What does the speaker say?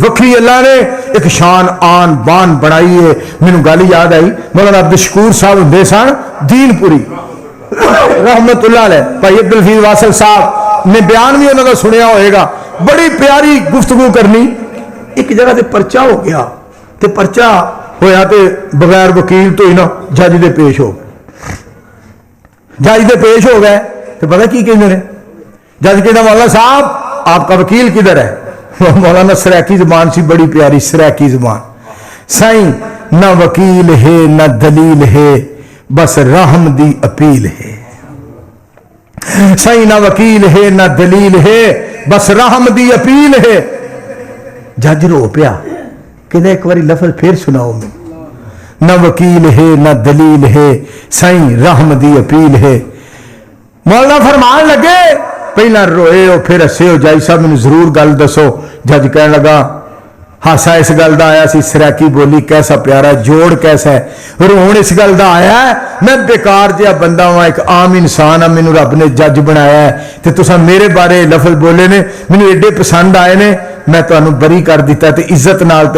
वक्री अल्लाह ने एक शान आन बान बनाई है। मैनू गल याद आई, मौलाना अब्दुल शकूर साहब होंदे सन दीनपुरी रहमतुल्लाह अलैह, भाई अब्दुल हफीज वासिफ साहब ने बयान भी उन्होंने सुनिया होएगा, बड़ी प्यारी गुफ्तगू करनी। एक जगह से परचा हो गया, तो परचा होया तो बगैर वकील तो ही ना जज दे पेश हो गए। जज दे पेश हो गए तो पता की कहते हैं, जज कहता मौलाना साहब आपका वकील किधर है? मौलाना सराकी जुबान सी, बड़ी प्यारी सराकी जुबान। साईं ना वकील है ना दलील है, बस रहम दी अपील है। साईं ना वकील है ना दलील है, बस रहम दी अपील है। जज रो पिया, कहते एक बार लफज फिर सुनाओ मैं। ना वकील है ना दलील है, साईं रहम दी अपील है। मौलाना फरमान लगे, पहला रोए हो फिर हसे हो, जाई साहब मैंने जरूर गल दसो। जज कह लगा, हासा इस गल का आया सी, सराकी बोली कैसा प्यारा जोड़ कैसा है, रोन इस गल का आया है, मैं बेकार जिहा बंदा वा, एक आम इंसान आ, मैनू रब ने जज बनाया है, तो तुसा मेरे बारे लफज बोले ने, मैनू एडे पसंद आए ने, मैं तुहानू बरी कर दिता ते इज्जत नाल